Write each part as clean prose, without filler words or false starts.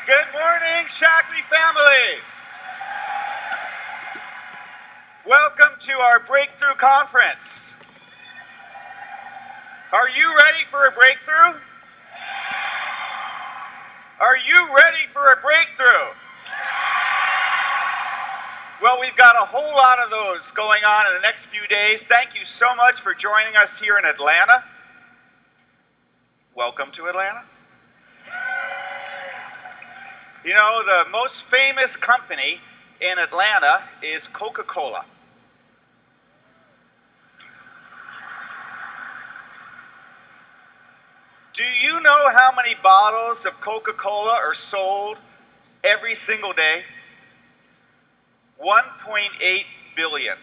Good morning, Shackley family. Welcome to our Breakthrough Conference. Are you ready for a breakthrough? Are you ready for a breakthrough? Well, we've got a whole lot of those going on in the next few days. Thank you so much for joining us here in Atlanta. Welcome to Atlanta. You know, the most famous company in Atlanta is Coca-Cola. Do you know how many bottles of Coca-Cola are sold every single day? 1.8 billion.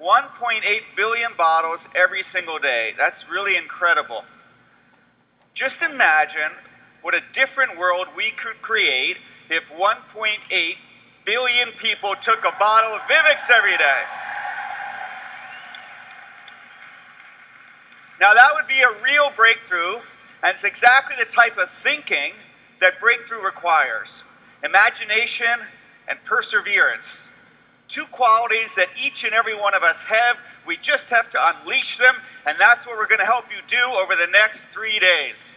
1.8 billion bottles every single day. That's really incredible. Just imagine what a different world we could create if 1.8 billion people took a bottle of Vivix every day. Now that would be a real breakthrough, and it's exactly the type of thinking that breakthrough requires. Imagination and perseverance. Two qualities that each and every one of us have. We just have to unleash them, and that's what we're going to help you do over the next 3 days.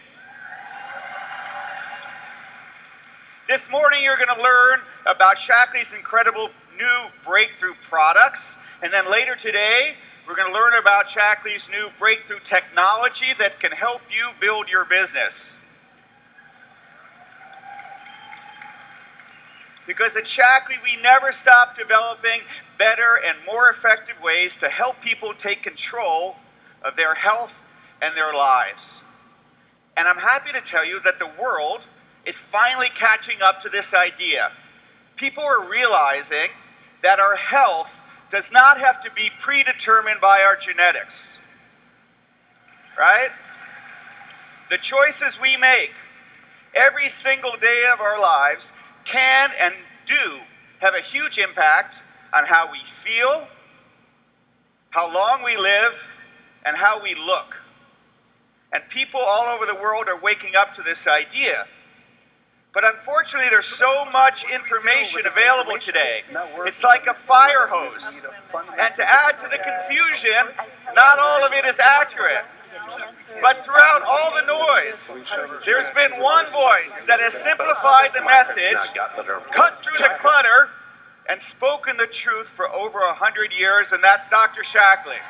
This morning you're going to learn about Shackley's incredible new breakthrough products, and then later today we're going to learn about Shackley's new breakthrough technology that can help you build your business. Because at Shackley, we never stop developing better and more effective ways to help people take control of their health and their lives. And I'm happy to tell you that the world is finally catching up to this idea. People are realizing that our health does not have to be predetermined by our genetics, right? The choices we make every single day of our lives can and do have a huge impact on how we feel, how long we live, and how we look. And people all over the world are waking up to this idea. But unfortunately, there's so much information available today. It's like a fire hose. And to add to the confusion, not all of it is accurate. But throughout all the noise, there's been one voice that has simplified the message, cut through the clutter, and spoken the truth for over 100 years, and that's Dr. Shackley.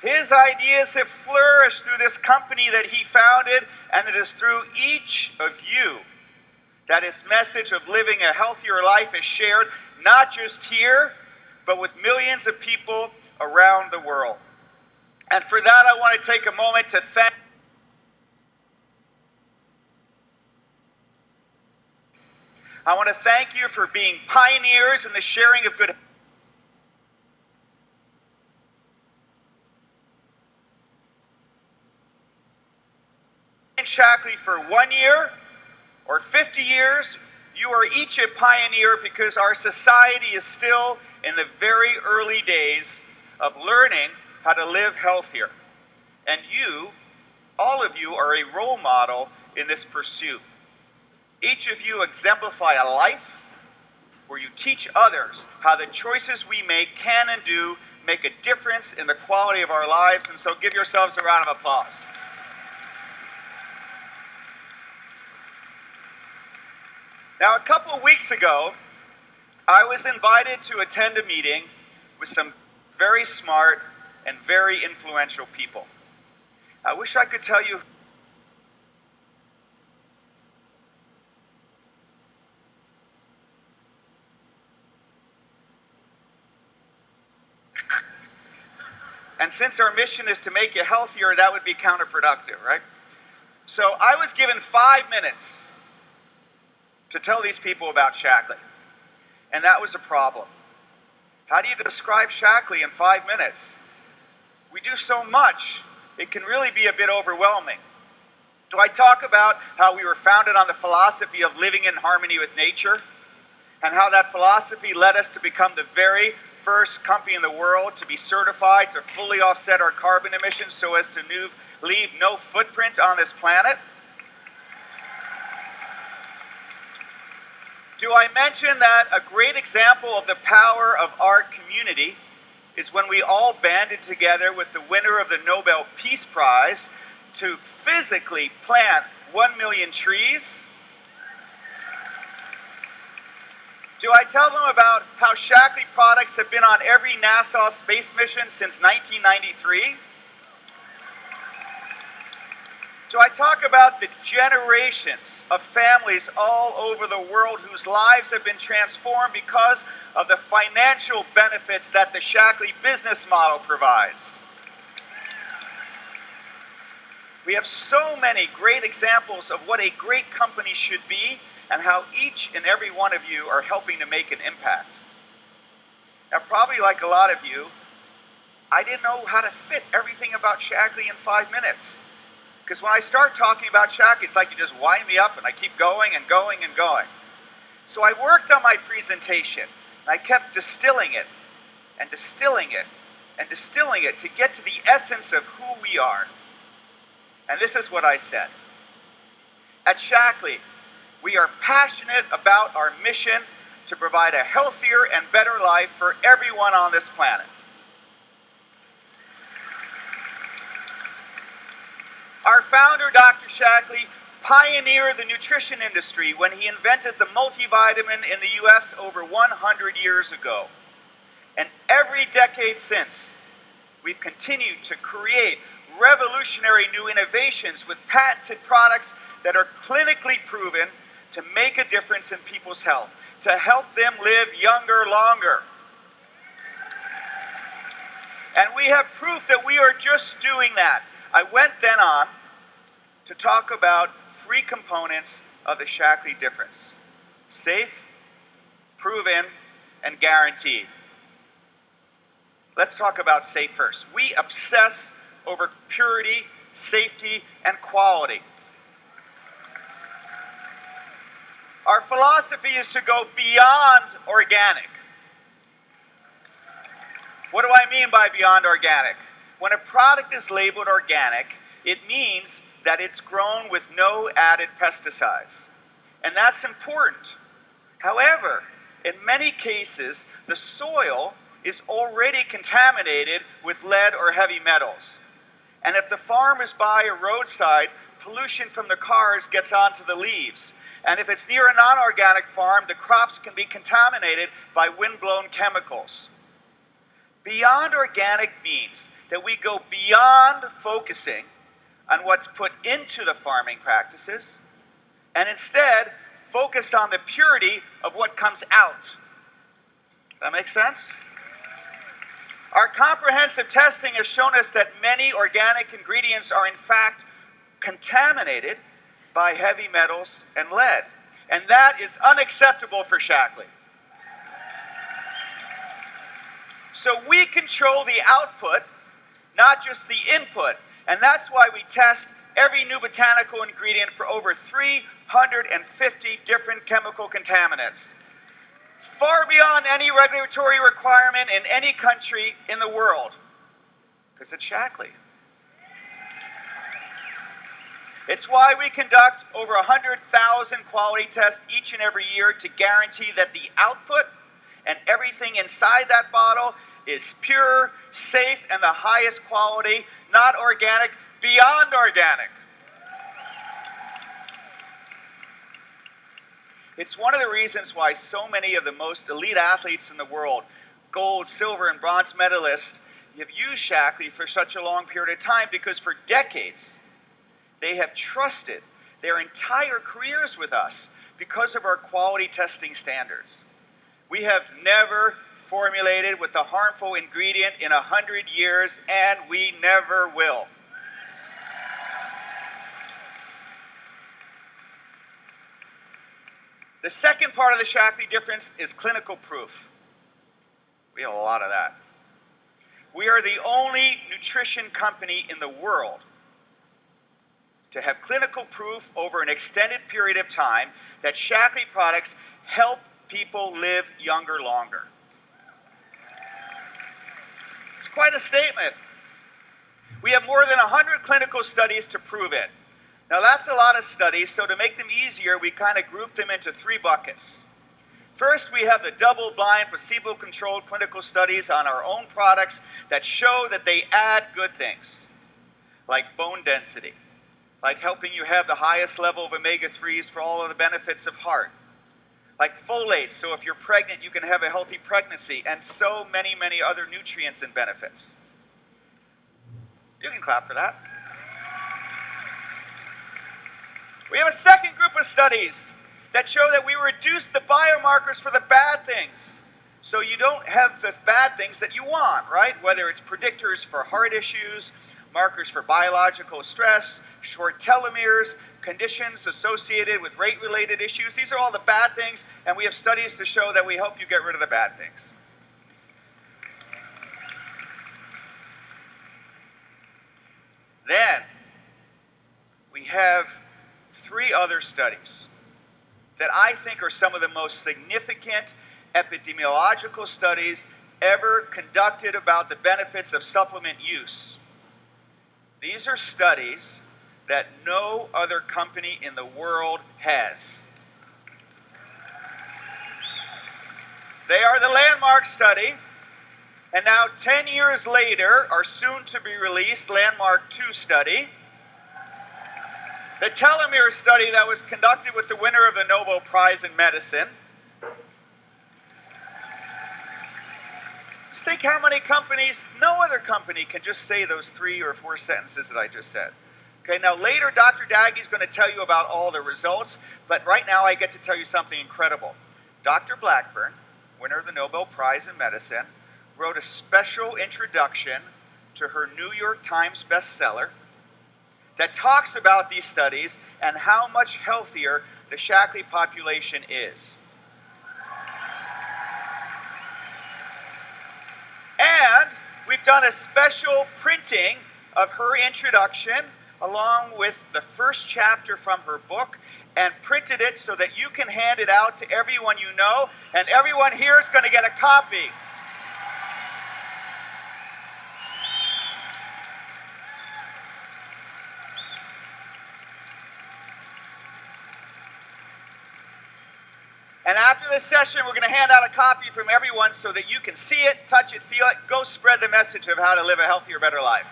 His ideas have flourished through this company that he founded, and it is through each of you that his message of living a healthier life is shared, not just here, but with millions of people around the world. And for that, I want to take a moment to thank you for being pioneers in the sharing of good Shackley for 1 year or 50 years, you are each a pioneer because our society is still in the very early days of learning how to live healthier. And you, all of you, are a role model in this pursuit. Each of you exemplify a life where you teach others how the choices we make can and do make a difference in the quality of our lives. And so give yourselves a round of applause. Now, a couple of weeks ago, I was invited to attend a meeting with some very smart and very influential people. I wish I could tell you and since our mission is to make you healthier, that would be counterproductive, right? So I was given 5 minutes to tell these people about Shackley. And that was a problem. How do you describe Shackley in 5 minutes? We do so much, it can really be a bit overwhelming. Do I talk about how we were founded on the philosophy of living in harmony with nature? And how that philosophy led us to become the very first company in the world to be certified to fully offset our carbon emissions so as to leave no footprint on this planet? Do I mention that a great example of the power of our community is when we all banded together with the winner of the Nobel Peace Prize to physically plant 1 million trees? Do I tell them about how Shaklee products have been on every NASA space mission since 1993? Do I talk about the generations of families all over the world whose lives have been transformed because of the financial benefits that the Shaklee business model provides? We have so many great examples of what a great company should be and how each and every one of you are helping to make an impact. Now, probably like a lot of you, I didn't know how to fit everything about Shaklee in 5 minutes. Because when I start talking about Shaklee, it's like you just wind me up and I keep going and going and going. So I worked on my presentation, and I kept distilling it and distilling it and distilling it to get to the essence of who we are. And this is what I said. At Shaklee, we are passionate about our mission to provide a healthier and better life for everyone on this planet. Our founder, Dr. Shaklee, pioneered the nutrition industry when he invented the multivitamin in the US over 100 years ago. And every decade since, we've continued to create revolutionary new innovations with patented products that are clinically proven to make a difference in people's health, to help them live younger longer. And we have proof that we are just doing that. I went then on to talk about 3 components of the Shaklee difference: safe, proven, and guaranteed. Let's talk about safe first. We obsess over purity, safety, and quality. Our philosophy is to go beyond organic. What do I mean by beyond organic? When a product is labeled organic, it means that it's grown with no added pesticides. And that's important. However, in many cases, the soil is already contaminated with lead or heavy metals. And if the farm is by a roadside, pollution from the cars gets onto the leaves. And if it's near a non-organic farm, the crops can be contaminated by wind-blown chemicals. Beyond organic means that we go beyond focusing on what's put into the farming practices and instead focus on the purity of what comes out. That makes sense? Our comprehensive testing has shown us that many organic ingredients are in fact contaminated by heavy metals and lead. And that is unacceptable for Shaklee. So we control the output, not just the input. And that's why we test every new botanical ingredient for over 350 different chemical contaminants. It's far beyond any regulatory requirement in any country in the world, because it's Shaklee. It's why we conduct over 100,000 quality tests each and every year to guarantee that the output and everything inside that bottle is pure, safe, and the highest quality, not organic, beyond organic. It's one of the reasons why so many of the most elite athletes in the world, gold, silver, and bronze medalists, have used Shaklee for such a long period of time, because for decades, they have trusted their entire careers with us because of our quality testing standards. We have never formulated with the harmful ingredient in 100 years, and we never will. The second part of the Shaklee difference is clinical proof. We have a lot of that. We are the only nutrition company in the world to have clinical proof over an extended period of time that Shaklee products help people live younger longer. It's quite a statement. We have more than 100 clinical studies to prove it. Now that's a lot of studies, so to make them easier, we kind of group them into 3 buckets. First, we have the double-blind, placebo-controlled clinical studies on our own products that show that they add good things, like bone density, like helping you have the highest level of omega-3s for all of the benefits of heart, like folate, so if you're pregnant, you can have a healthy pregnancy, and so many, many other nutrients and benefits. You can clap for that. We have a second group of studies that show that we reduce the biomarkers for the bad things. So you don't have the bad things that you want, right? Whether it's predictors for heart issues, markers for biological stress, short telomeres, conditions associated with rate-related issues. These are all the bad things, and we have studies to show that we help you get rid of the bad things. Then, we have 3 other studies that I think are some of the most significant epidemiological studies ever conducted about the benefits of supplement use. These are studies that no other company in the world has. They are the Landmark study, and now 10 years later, our soon-to-be-released Landmark 2 study, the telomere study that was conducted with the winner of the Nobel Prize in Medicine. Just think how many companies, no other company can just say those 3 or 4 sentences that I just said. Okay, now later Dr. Daggy's going to tell you about all the results, but right now I get to tell you something incredible. Dr. Blackburn, winner of the Nobel Prize in Medicine, wrote a special introduction to her New York Times bestseller that talks about these studies and how much healthier the Shaklee population is. And we've done a special printing of her introduction along with the first chapter from her book and printed it so that you can hand it out to everyone you know, and everyone here is going to get a copy. And after this session, we're going to hand out a copy from everyone so that you can see it, touch it, feel it, go spread the message of how to live a healthier, better life.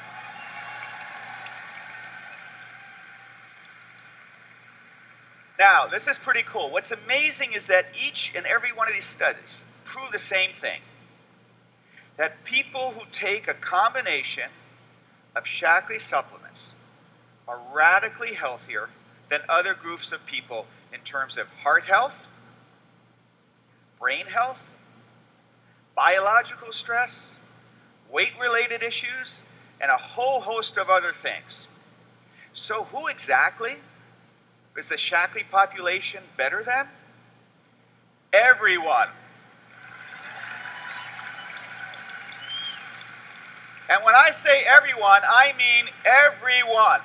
Now, this is pretty cool. What's amazing is that each and every one of these studies prove the same thing. That people who take a combination of Shaklee supplements are radically healthier than other groups of people in terms of heart health, brain health, biological stress, weight-related issues, and a whole host of other things. So who exactly is the Shaklee population better than? Everyone. And when I say everyone, I mean everyone.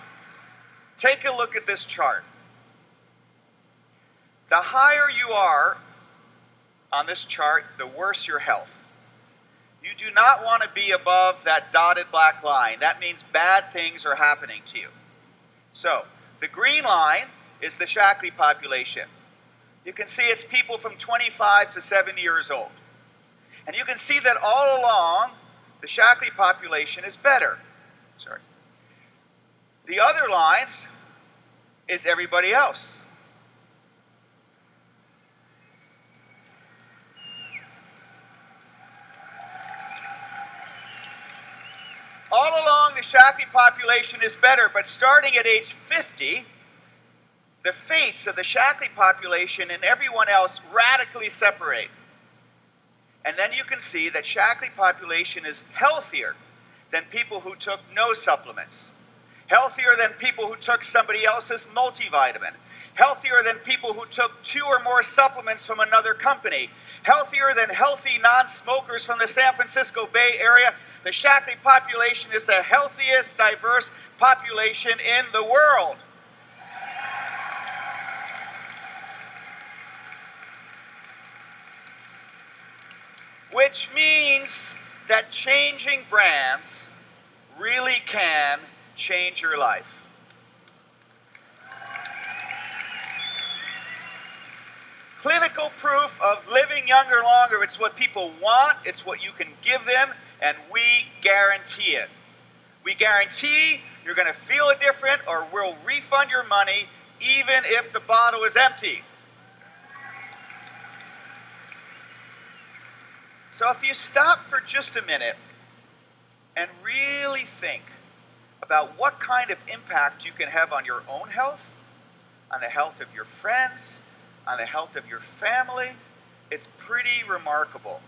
Take a look at this chart. The higher you are on this chart, the worse your health. You do not want to be above that dotted black line. That means bad things are happening to you. So, the green line is the Shaklee population. You can see it's people from 25 to 70 years old. And you can see that all along, the Shaklee population is better. Sorry. The other lines is everybody else. All along, the Shaklee population is better, but starting at age 50, the fates of the Shaklee population and everyone else radically separate. And then you can see that Shaklee population is healthier than people who took no supplements, healthier than people who took somebody else's multivitamin, healthier than people who took 2 or more supplements from another company, healthier than healthy non-smokers from the San Francisco Bay Area. The Shaklee population is the healthiest, diverse population in the world. Which means that changing brands really can change your life. Clinical proof of living younger longer. It's what people want, it's what you can give them, and we guarantee it. We guarantee you're going to feel different, or we'll refund your money even if the bottle is empty. So if you stop for just a minute and really think about what kind of impact you can have on your own health, on the health of your friends, on the health of your family, it's pretty remarkable.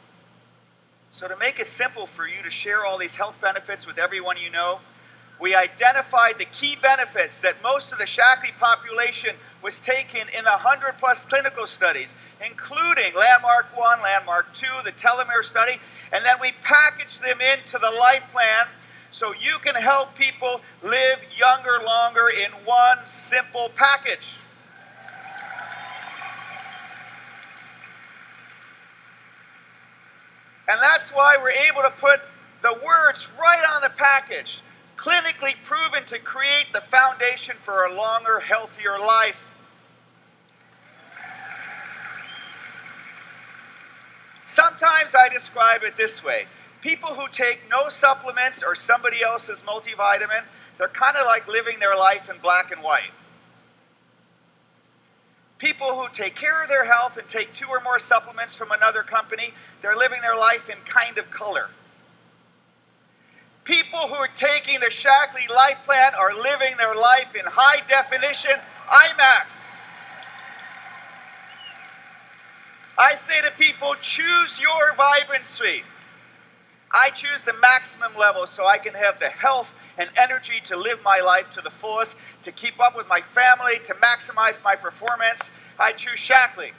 So to make it simple for you to share all these health benefits with everyone you know, we identified the key benefits that most of the Shaklee population was taking in the 100+ clinical studies, including Landmark 1, Landmark 2, the telomere study, and then we packaged them into the life plan so you can help people live younger longer in one simple package. And that's why we're able to put the words right on the package. Clinically proven to create the foundation for a longer, healthier life. Sometimes I describe it this way. People who take no supplements or somebody else's multivitamin, they're kind of like living their life in black and white. People who take care of their health and take 2 or more supplements from another company, they're living their life in kind of color. People who are taking the Shaklee Life Plan are living their life in high definition IMAX. I say to people, choose your vibrancy. I choose the maximum level so I can have the health and energy to live my life to the fullest, to keep up with my family, to maximize my performance. I choose Shaklee.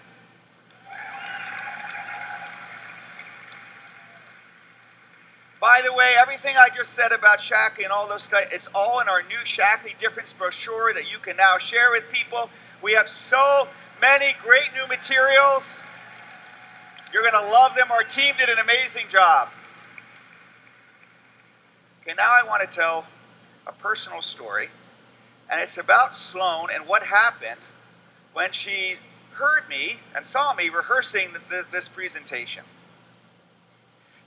By the way, everything I just said about Shaklee and all those studies, it's all in our new Shaklee Difference brochure that you can now share with people. We have so many great new materials. You're going to love them. Our team did an amazing job. Okay, now I want to tell a personal story, and it's about Sloan and what happened when she heard me and saw me rehearsing this presentation.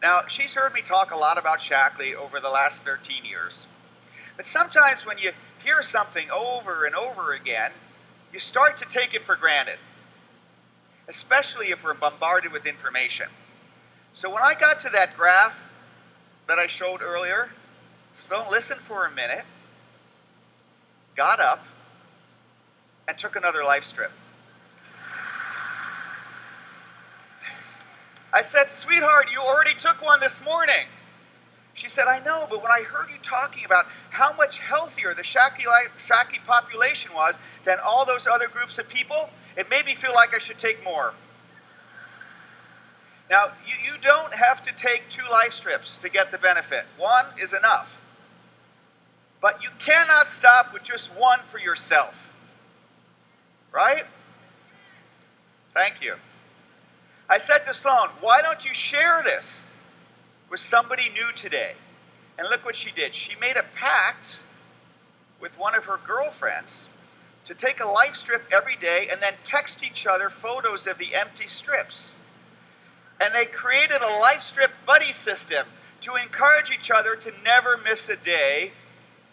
Now, she's heard me talk a lot about Shaklee over the last 13 years. But sometimes when you hear something over and over again, you start to take it for granted, especially if we're bombarded with information. So when I got to that graph that I showed earlier, Sloan listened for a minute, got up, and took another life strip. I said, "Sweetheart, you already took one this morning." She said, "I know, but when I heard you talking about how much healthier the Shaklee population was than all those other groups of people, it made me feel like I should take more." Now, you don't have to take 2 life strips to get the benefit. 1 is enough. But you cannot stop with just 1 for yourself. Right? Thank you. I said to Sloan, why don't you share this with somebody new today? And look what she did. She made a pact with one of her girlfriends to take a life strip every day and then text each other photos of the empty strips. And they created a life strip buddy system to encourage each other to never miss a day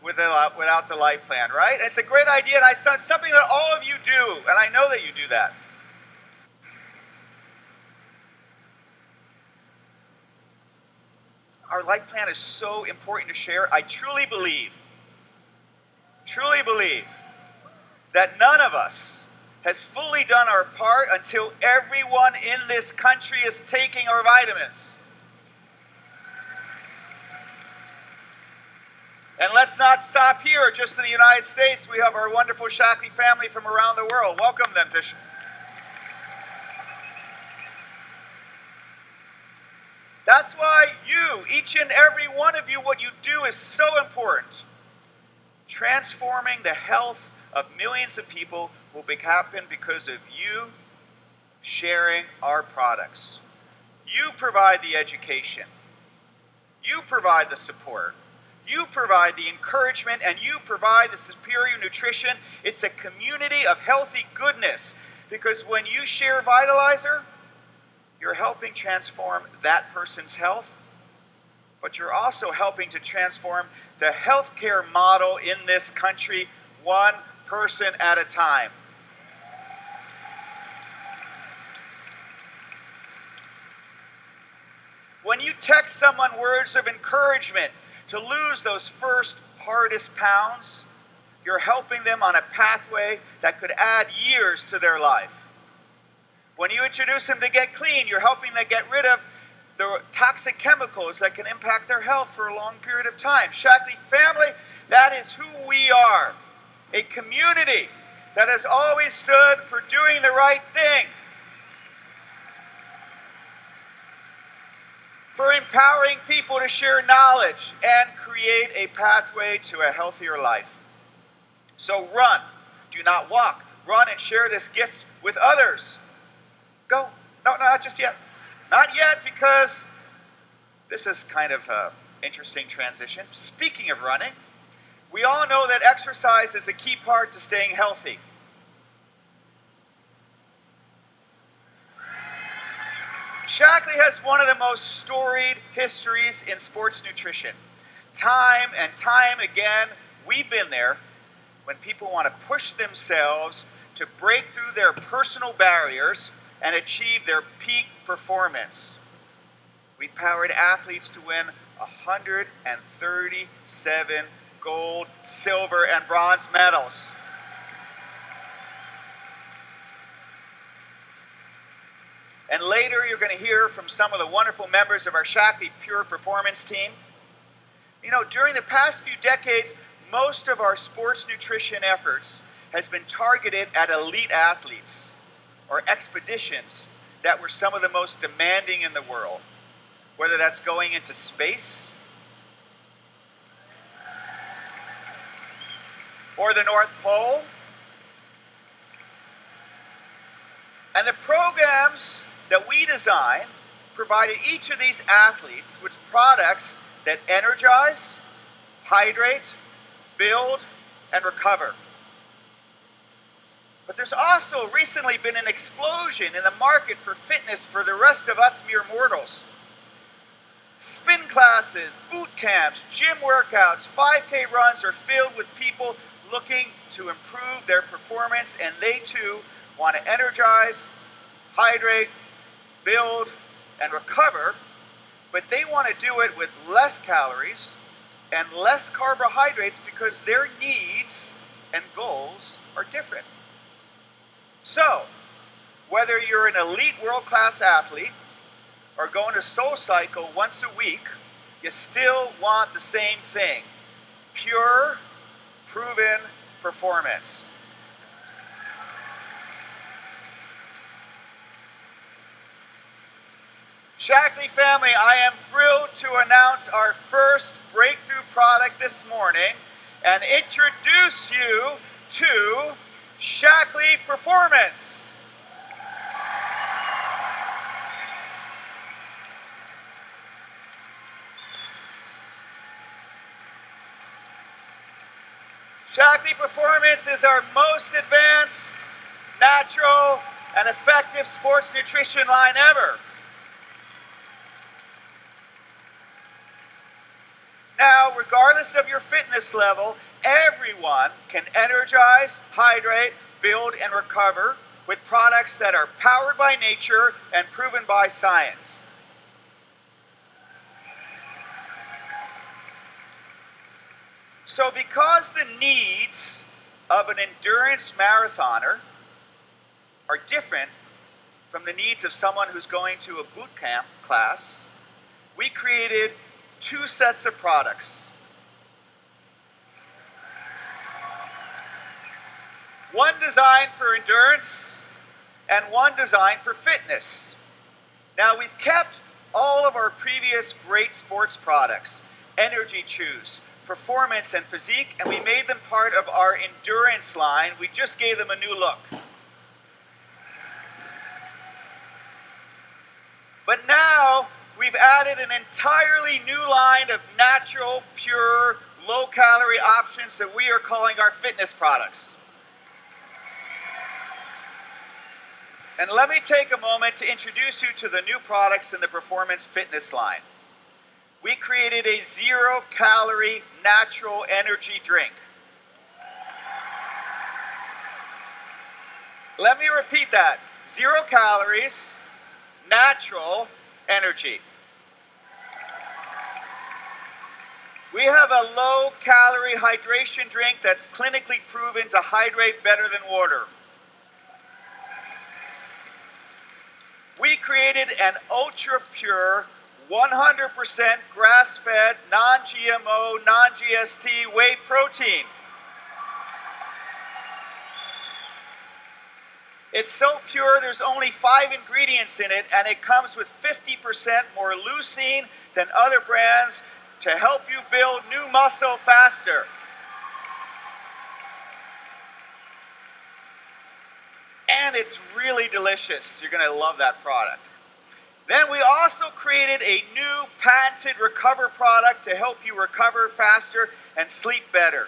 without the life plan, right? And it's a great idea, and it's something that all of you do, and I know that you do that. Our life plan is so important to share. I truly believe that none of us has fully done our part until everyone in this country is taking our vitamins. And let's not stop here, just in the United States. We have our wonderful Shaklee family from around the world. Welcome them to That's why you, each and every one of you, what you do is so important. Transforming the health of millions of people will happen because of you sharing our products. You provide the education. You provide the support. You provide the encouragement, and you provide the superior nutrition. It's a community of healthy goodness, because when you share Vitalizer, you're helping transform that person's health, but you're also helping to transform the healthcare model in this country, one person at a time. When you text someone words of encouragement to lose those first hardest pounds, you're helping them on a pathway that could add years to their life. When you introduce them to get clean, you're helping them get rid of the toxic chemicals that can impact their health for a long period of time. Shaklee family, that is who we are. A community that has always stood for doing the right thing, for empowering people to share knowledge and create a pathway to a healthier life. So run, do not walk. Run and share this gift with others. Go. No, not just yet. Not yet, because this is kind of an interesting transition. Speaking of running, we all know that exercise is a key part to staying healthy. Shaklee has one of the most storied histories in sports nutrition. Time and time again, we've been there when people want to push themselves to break through their personal barriers and achieve their peak performance. We powered athletes to win 137 gold, silver, and bronze medals. And later you're going to hear from some of the wonderful members of our Shaklee Pure Performance team. You know, during the past few decades, most of our sports nutrition efforts has been targeted at elite athletes or expeditions that were some of the most demanding in the world, whether that's going into space or the North Pole. And the programs that we designed provided each of these athletes with products that energize, hydrate, build, and recover. But there's also recently been an explosion in the market for fitness for the rest of us mere mortals. Spin classes, boot camps, gym workouts, 5K runs are filled with people looking to improve their performance, and they too want to energize, hydrate, build, and recover, but they want to do it with less calories and less carbohydrates because their needs and goals are different. So, whether you're an elite world-class athlete or going to SoulCycle once a week, you still want the same thing: pure, proven performance. Shaklee family, I am thrilled to announce our first breakthrough product this morning and introduce you to Shaklee Performance. Shaklee Performance is our most advanced, natural, and effective sports nutrition line ever. Now, regardless of your fitness level, everyone can energize, hydrate, build, and recover with products that are powered by nature and proven by science. So because the needs of an endurance marathoner are different from the needs of someone who's going to a boot camp class, we created two sets of products. One designed for endurance and one designed for fitness. Now, we've kept all of our previous great sports products, Energy Chews, Performance, and Physique, and we made them part of our endurance line. We just gave them a new look. But now we've added an entirely new line of natural, pure, low-calorie options that we are calling our fitness products. And let me take a moment to introduce you to the new products in the performance fitness line. We created a zero-calorie natural energy drink. Let me repeat that. 0 calories, natural energy. We have a low-calorie hydration drink that's clinically proven to hydrate better than water. We created an ultra-pure, 100% grass-fed, non-GMO, non-GST whey protein. It's so pure, there's only 5 ingredients in it, and it comes with 50% more leucine than other brands to help you build new muscle faster. And it's really delicious. You're going to love that product. Then we also created a new patented Recover product to help you recover faster and sleep better.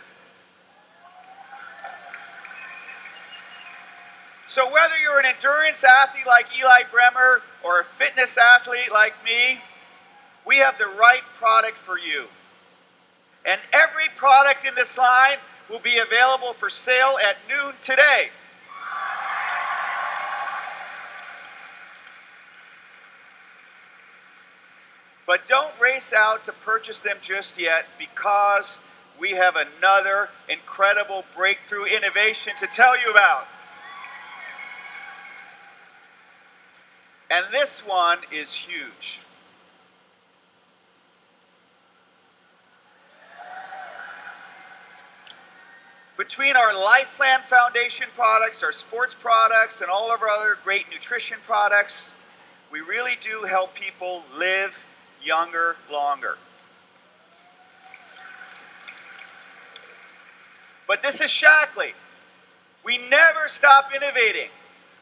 So whether you're an endurance athlete like Eli Bremer or a fitness athlete like me, we have the right product for you. And every product in this line will be available for sale at noon today. But don't race out to purchase them just yet, because we have another incredible breakthrough innovation to tell you about. And this one is huge. Between our Life Plan Foundation products, our sports products, and all of our other great nutrition products, we really do help people live younger, longer. But this is Shackley. We never stop innovating.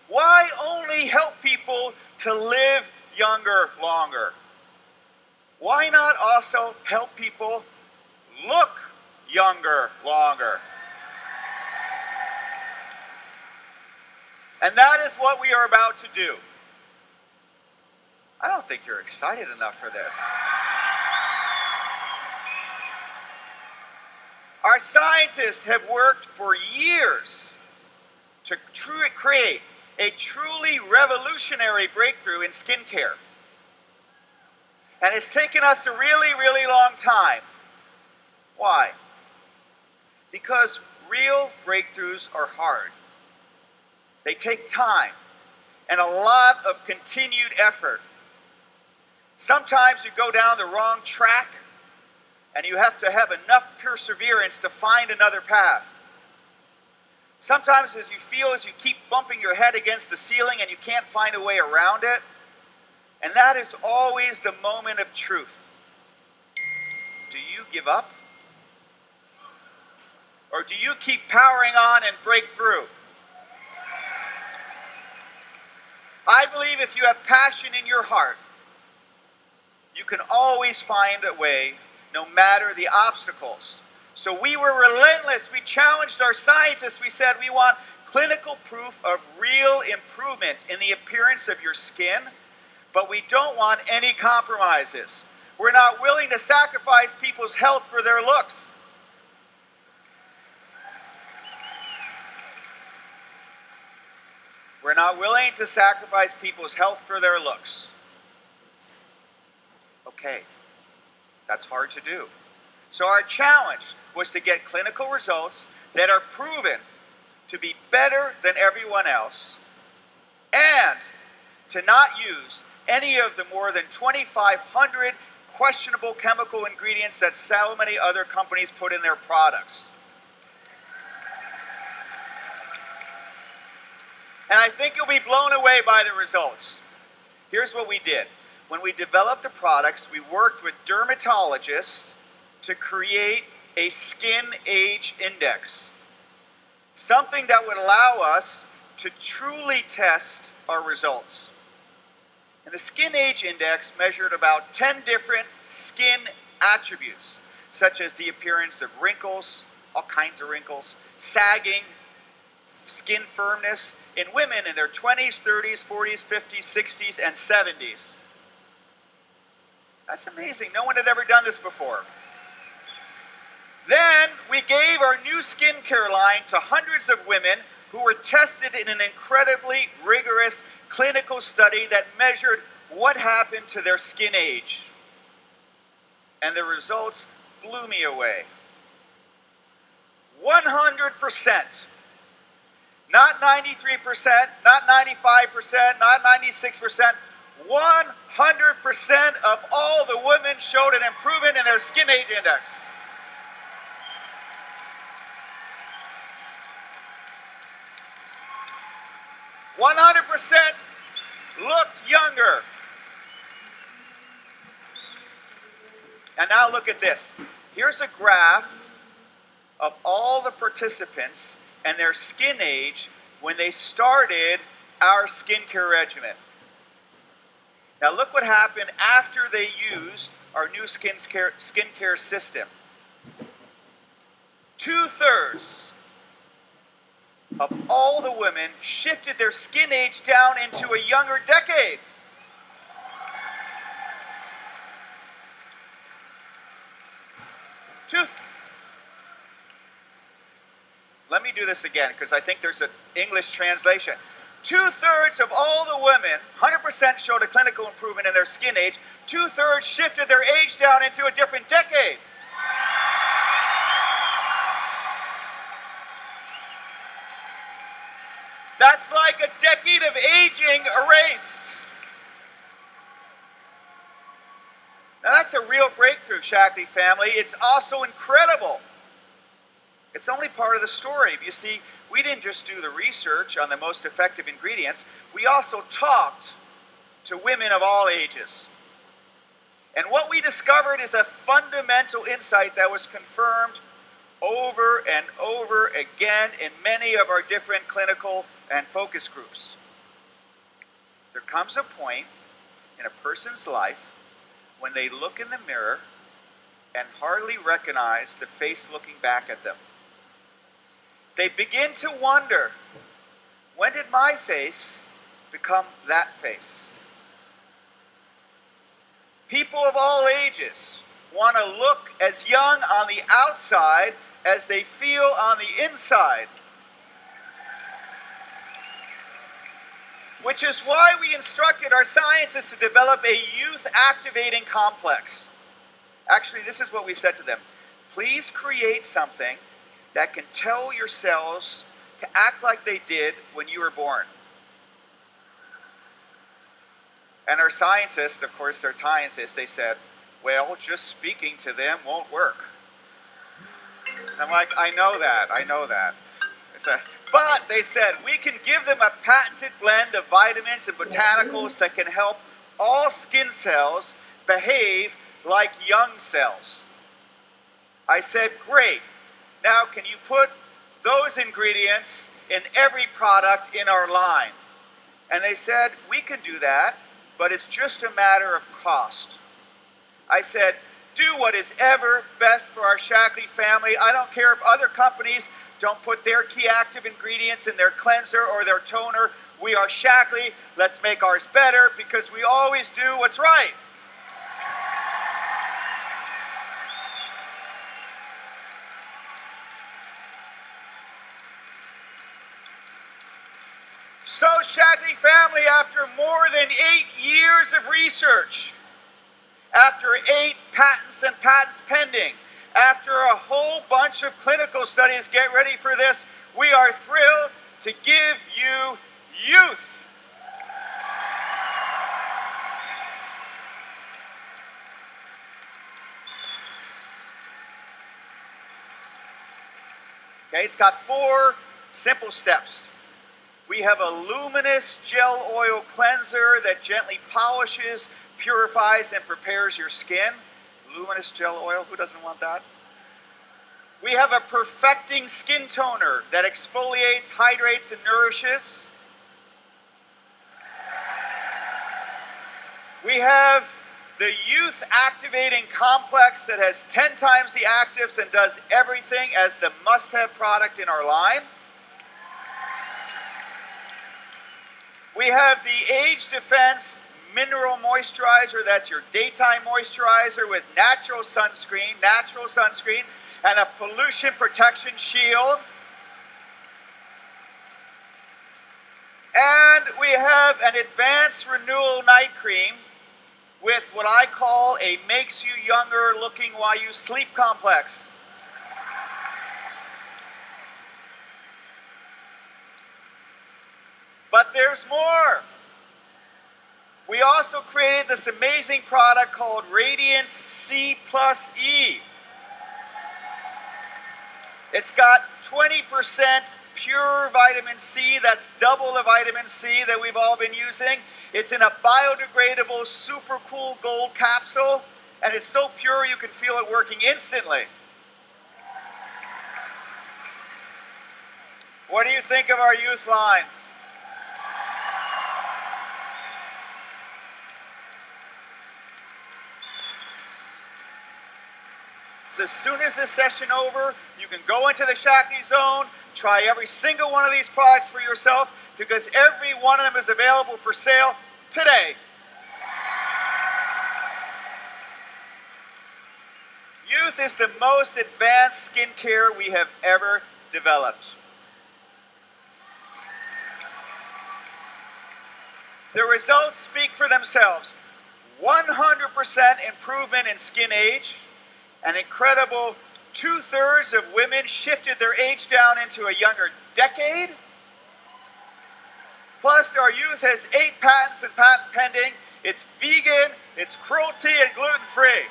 Why only help people to live younger, longer? Why not also help people look younger, longer? And that is what we are about to do. I don't think you're excited enough for this. Our scientists have worked for years to create a truly revolutionary breakthrough in skincare. And it's taken us a really, really long time. Why? Because real breakthroughs are hard. They take time and a lot of continued effort. Sometimes you go down the wrong track, and you have to have enough perseverance to find another path. Sometimes as you keep bumping your head against the ceiling and you can't find a way around it, and that is always the moment of truth. Do you give up? Or do you keep powering on and break through? I believe if you have passion in your heart, you can always find a way, no matter the obstacles. So we were relentless. We challenged our scientists. We said we want clinical proof of real improvement in the appearance of your skin, but we don't want any compromises. We're not willing to sacrifice people's health for their looks. We're not willing to sacrifice people's health for their looks. Okay, that's hard to do. So our challenge was to get clinical results that are proven to be better than everyone else, and to not use any of the more than 2,500 questionable chemical ingredients that so many other companies put in their products. And I think you'll be blown away by the results. Here's what we did. When we developed the products, we worked with dermatologists to create a skin age index. Something that would allow us to truly test our results. And the skin age index measured about 10 different skin attributes, such as the appearance of wrinkles, all kinds of wrinkles, sagging, skin firmness in women in their 20s, 30s, 40s, 50s, 60s, and 70s. That's amazing. No one had ever done this before. Then we gave our new skincare line to hundreds of women who were tested in an incredibly rigorous clinical study that measured what happened to their skin age. And the results blew me away. 100%. Not 93%, not 95%, not 96%. 100% of all the women showed an improvement in their skin age index. %100% looked younger. And now look at this. Here's a graph of all the participants and their skin age when they started our skincare regimen. Now look what happened after they used our new skincare system. 2/3 of all the women shifted their skin age down into a younger decade. Let me do this again because I think there's an English translation. 2/3 of all the women, 100% showed a clinical improvement in their skin age. 2/3 shifted their age down into a different decade. That's like a decade of aging erased. Now that's a real breakthrough, Shaklee family. It's also incredible. It's only part of the story. You see, we didn't just do the research on the most effective ingredients. We also talked to women of all ages. And what we discovered is a fundamental insight that was confirmed over and over again in many of our different clinical and focus groups. There comes a point in a person's life when they look in the mirror and hardly recognize the face looking back at them. They begin to wonder, when did my face become that face? People of all ages want to look as young on the outside as they feel on the inside. Which is why we instructed our scientists to develop a youth activating complex. Actually, this is what we said to them. Please create something that can tell your cells to act like they did when you were born. And our scientists, of course, they're scientists, they said, well, just speaking to them won't work. I'm like, I know that. But they said, we can give them a patented blend of vitamins and botanicals that can help all skin cells behave like young cells. I said, great. Now, can you put those ingredients in every product in our line? And they said, we can do that, but it's just a matter of cost. I said, do what is ever best for our Shaklee family. I don't care if other companies don't put their key active ingredients in their cleanser or their toner. We are Shaklee. Let's make ours better because we always do what's right. So, Shaklee family, after more than 8 years of research, after 8 patents and patents pending, after a whole bunch of clinical studies, get ready for this, we are thrilled to give you youth. Okay, it's got 4 simple steps. We have a luminous gel oil cleanser that gently polishes, purifies, and prepares your skin. Luminous gel oil, who doesn't want that? We have a perfecting skin toner that exfoliates, hydrates, and nourishes. We have the Youth Activating Complex that has 10 times the actives and does everything as the must-have product in our line. We have the Age Defense Mineral Moisturizer. That's your daytime moisturizer with natural sunscreen, and a pollution protection shield. And we have an Advanced Renewal Night Cream with what I call a makes you younger looking while you sleep complex. But there's more. We also created this amazing product called Radiance C plus E. It's got 20% pure vitamin C. That's double the vitamin C that we've all been using. It's in a biodegradable, super cool gold capsule, and it's so pure you can feel it working instantly. What do you think of our youth line? So as soon as this session over, you can go into the Shakti Zone, try every single one of these products for yourself, because every one of them is available for sale today. Youth is the most advanced skincare we have ever developed. The results speak for themselves. 100% improvement in skin age. An incredible 2/3 of women shifted their age down into a younger decade. Plus, our youth has 8 patents and patent pending. It's vegan, it's cruelty and gluten-free.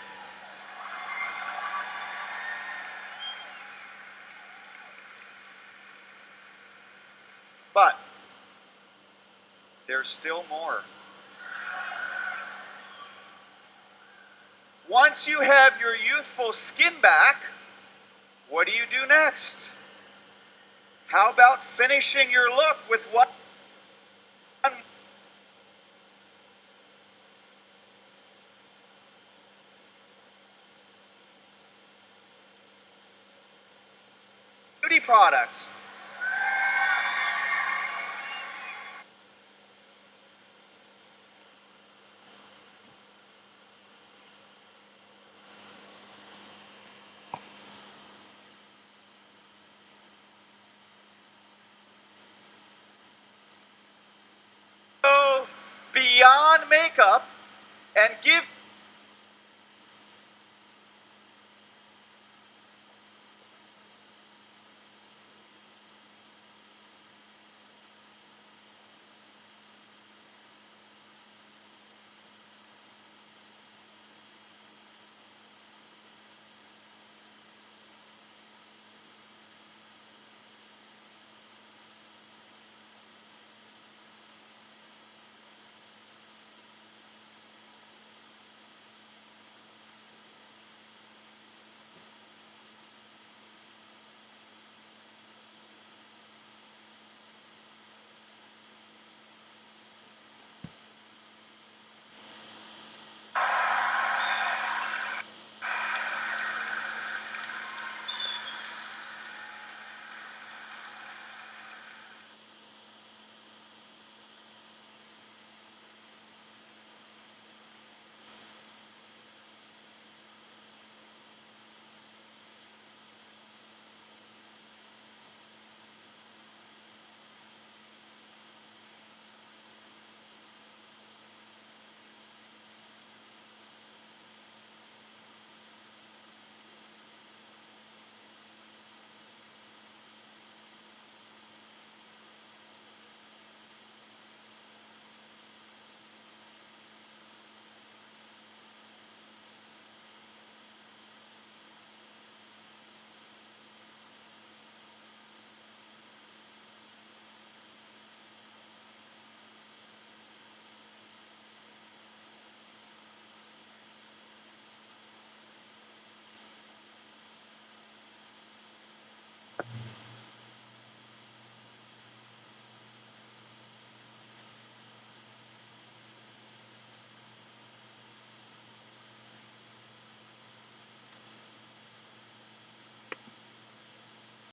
But there's still more. Once you have your youthful skin back, what do you do next? How about finishing your look with what? Beauty product. Beyond makeup and give